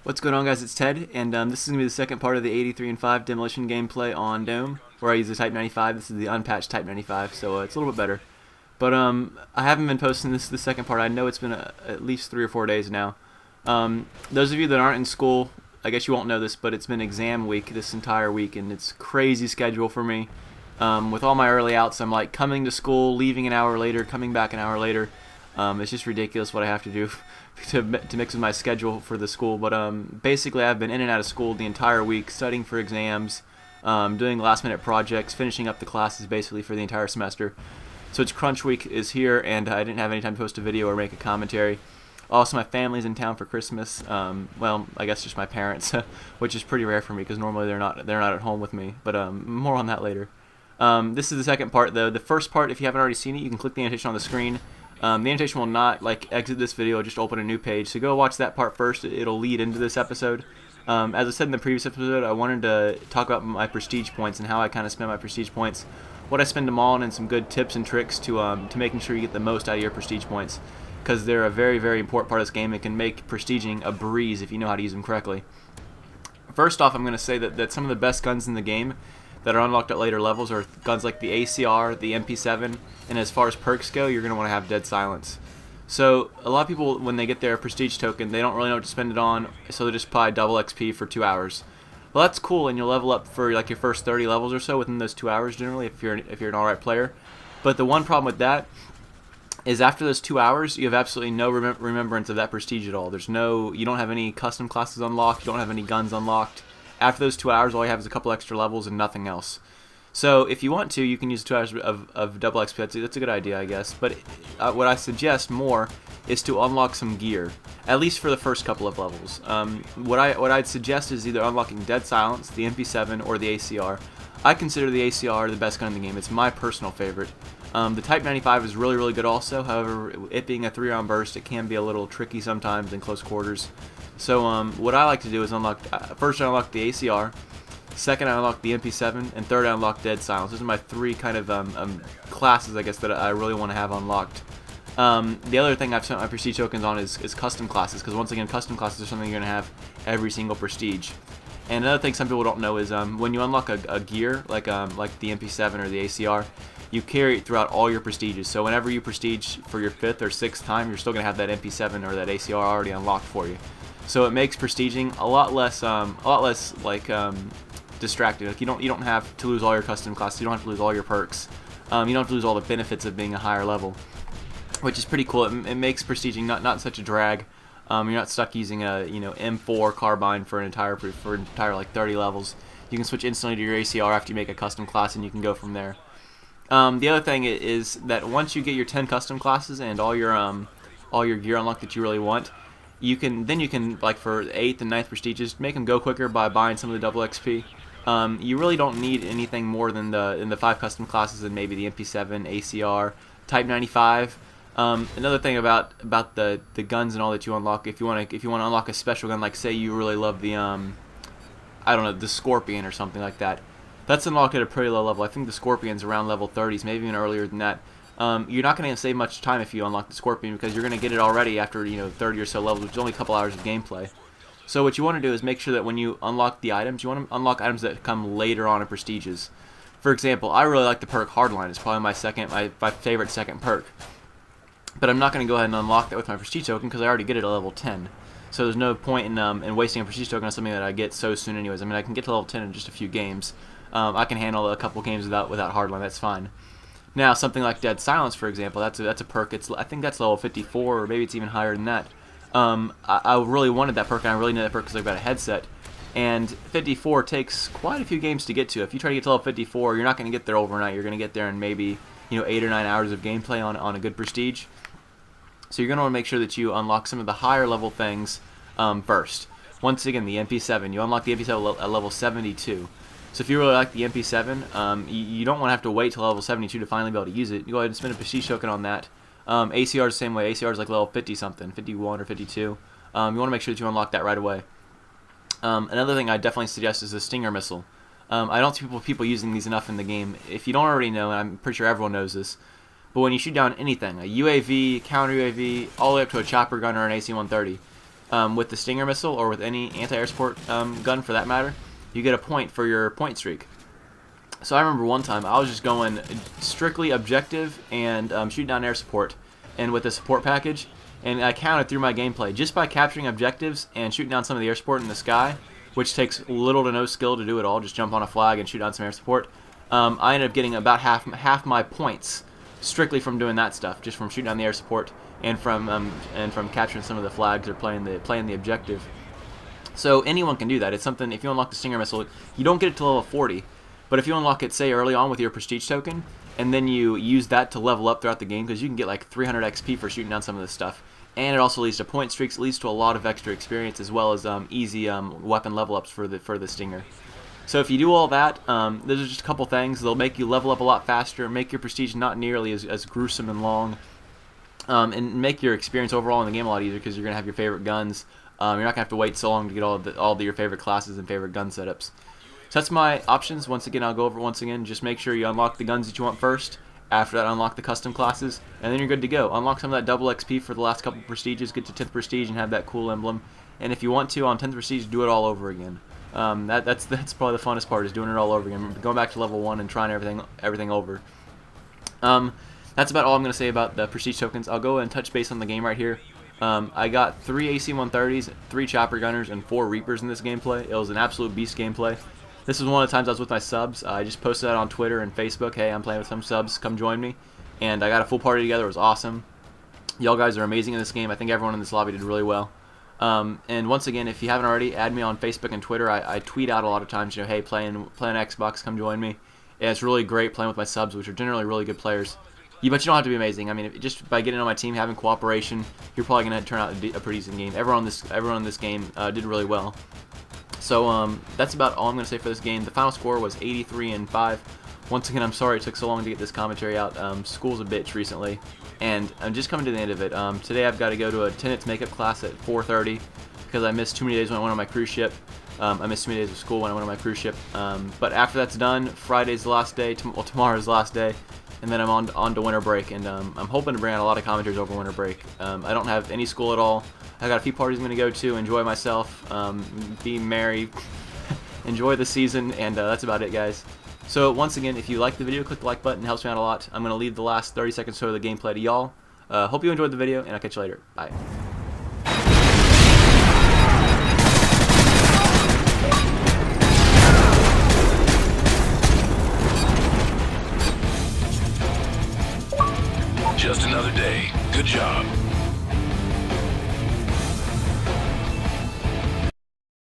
What's going on, guys? It's Ted, and this is going to be the second part of the 83 and 5 Demolition gameplay on Dome, where I use the Type 95. This is the unpatched Type 95, so it's a little bit better. But I haven't been posting the second part. I know it's been at least 3 or 4 days now. Those of you that aren't in school, I guess you won't know this, but it's been exam week this entire week, and it's crazy schedule for me. With all my early outs, I'm like coming to school, leaving an hour later, coming back an hour later. It's just ridiculous what I have to do to mix with my schedule for the school. But basically, I've been in and out of school the entire week, studying for exams, doing last-minute projects, finishing up the classes basically for the entire semester. So it's crunch week is here, and I didn't have any time to post a video or make a commentary. Also, my family's in town for Christmas. Well, I guess just my parents, which is pretty rare for me because normally they're not at home with me. But more on that later. This is the second part, though. The first part, if you haven't already seen it, you can click the annotation on the screen. The annotation will not exit this video, just open a new page. So go watch that part first. It'll lead into this episode. As I said in the previous episode, I wanted to talk about my prestige points and how I kind of spend my prestige points, what I spend them on, and some good tips and tricks to making sure you get the most out of your prestige points, because they're a very, very important part of this game. It can make prestiging a breeze if you know how to use them correctly. First off, I'm going to say that some of the best guns in the game that are unlocked at later levels are guns like the ACR, the MP7, and as far as perks go, you're going to want to have Dead Silence. So a lot of people, when they get their prestige token, they don't really know what to spend it on, so they just apply double XP for 2 hours. Well, that's cool, and you'll level up for like your first 30 levels or so within those 2 hours generally, if you're an alright player. But the one problem with that is after those 2 hours, you have absolutely no remembrance of that prestige at all. You don't have any custom classes unlocked, you don't have any guns unlocked. After those 2 hours, all you have is a couple extra levels and nothing else. So if you want to, you can use 2 hours of double XP. That's a good idea, I guess. But what I suggest more is to unlock some gear, at least for the first couple of levels. What I'd suggest is either unlocking Dead Silence, the MP7, or the ACR. I consider the ACR the best gun in the game. It's my personal favorite. The Type 95 is really, really good also. However, it being a 3-round burst, it can be a little tricky sometimes in close quarters. So what I like to do is first I unlock the ACR, second I unlock the MP7, and third I unlock Dead Silence. Those are my 3 kind of classes, I guess, that I really want to have unlocked. The other thing I've spent my prestige tokens on is custom classes, because once again, custom classes are something you're going to have every single prestige. And another thing some people don't know is when you unlock a gear, like the MP7 or the ACR, you carry it throughout all your prestiges. So whenever you prestige for your 5th or 6th time, you're still going to have that MP7 or that ACR already unlocked for you. So it makes prestiging a lot less distracting. Like you don't have to lose all your custom classes. You don't have to lose all your perks. You don't have to lose all the benefits of being a higher level, which is pretty cool. It makes prestiging not such a drag. You're not stuck using a M4 carbine for entire like 30 levels. You can switch instantly to your ACR after you make a custom class, and you can go from there. The other thing is that once you get your 10 custom classes and all your gear unlocked that you really want, you can like for 8th and 9th prestiges make them go quicker by buying some of the double XP. You really don't need anything more than the 5 custom classes and maybe the MP7, ACR, Type 95. Another thing about the guns and all that you unlock, if you want to unlock a special gun, like say you really love the I don't know, the Scorpion or something like that, that's unlocked at a pretty low level. I think the Scorpion's around level 30s, maybe even earlier than that. You're not going to save much time if you unlock the Scorpion, because you're going to get it already after 30 or so levels, which is only a couple hours of gameplay. So what you want to do is make sure that when you unlock the items, you want to unlock items that come later on in prestiges. For example, I really like the perk Hardline. It's probably my favorite second perk. But I'm not going to go ahead and unlock that with my prestige token because I already get it at level 10. So there's no point in wasting a prestige token on something that I get so soon anyways. I mean, I can get to level 10 in just a few games. I can handle a couple games without Hardline. That's fine. Now, something like Dead Silence, for example, that's a perk. I think that's level 54, or maybe it's even higher than that. I really wanted that perk, and I really needed that perk because I've got a headset. And 54 takes quite a few games to get to. If you try to get to level 54, you're not going to get there overnight. You're going to get there in maybe 8 or 9 hours of gameplay on a good prestige. So you're going to want to make sure that you unlock some of the higher level things first. Once again, the MP7. You unlock the MP7 at level 72. So if you really like the MP7, you don't want to have to wait till level 72 to finally be able to use it. You go ahead and spend a prestige token on that. ACR is the same way. ACR is like level 50 something, 51 or 52. You want to make sure that you unlock that right away. Another thing I definitely suggest is the Stinger missile. I don't see people using these enough in the game. If you don't already know, and I'm pretty sure everyone knows this, but when you shoot down anything, a UAV, counter UAV, all the way up to a chopper gun or an AC-130, with the Stinger missile or with any anti-air support gun for that matter, you get a point for your point streak. So I remember one time I was just going strictly objective and shooting down air support, and with the support package, and I counted through my gameplay just by capturing objectives and shooting down some of the air support in the sky, which takes little to no skill to do it all. Just jump on a flag and shoot down some air support. I ended up getting about half my points strictly from doing that stuff, just from shooting down the air support and from capturing some of the flags or playing the objective. So anyone can do that. It's something. If you unlock the Stinger missile, you don't get it to level 40, but if you unlock it, say early on with your prestige token, and then you use that to level up throughout the game, because you can get like 300 XP for shooting down some of this stuff, and it also leads to point streaks, it leads to a lot of extra experience as well as easy weapon level ups for the Stinger. So if you do all that, there's just a couple things. They'll make you level up a lot faster, make your prestige not nearly as gruesome and long, and make your experience overall in the game a lot easier because you're going to have your favorite guns. You're not going to have to wait so long to get all of your favorite classes and favorite gun setups. So that's my options. Once again, I'll go over it once again. Just make sure you unlock the guns that you want first. After that, unlock the custom classes, and then you're good to go. Unlock some of that double XP for the last couple prestiges, get to 10th prestige and have that cool emblem. And if you want to, on 10th prestige, do it all over again. That's probably the funnest part, is doing it all over again. Going back to level 1 and trying everything over. That's about all I'm going to say about the prestige tokens. I'll go and touch base on the game right here. I got 3 AC-130s, 3 chopper gunners, and 4 reapers in this gameplay. It was an absolute beast gameplay. This was one of the times I was with my subs. I just posted that on Twitter and Facebook. Hey, I'm playing with some subs. Come join me. And I got a full party together. It was awesome. Y'all guys are amazing in this game. I think everyone in this lobby did really well. And once again, if you haven't already, add me on Facebook and Twitter. I tweet out a lot of times, hey, playing Xbox, come join me. And it's really great playing with my subs, which are generally really good players. But you don't have to be amazing. I mean, just by getting on my team, having cooperation, you're probably going to turn out a pretty decent game. Everyone in this game did really well. So that's about all I'm going to say for this game. The final score was 83-5. Once again, I'm sorry it took so long to get this commentary out. School's a bitch recently, and I'm just coming to the end of it. Today I've got to go to a tenants makeup class at 4:30 because I missed too many days when I went on my cruise ship. I missed too many days of school when I went on my cruise ship. But after that's done, Friday's the last day. Tomorrow's the last day, and then I'm on to winter break. And I'm hoping to bring out a lot of commentaries over winter break. I don't have any school at all. I got a few parties I'm going to go to, enjoy myself, be merry, enjoy the season, and that's about it, guys. So once again, if you like the video, click the like button. It helps me out a lot. I'm going to leave the last 30 seconds or so of the gameplay to y'all. Hope you enjoyed the video, and I'll catch you later. Bye.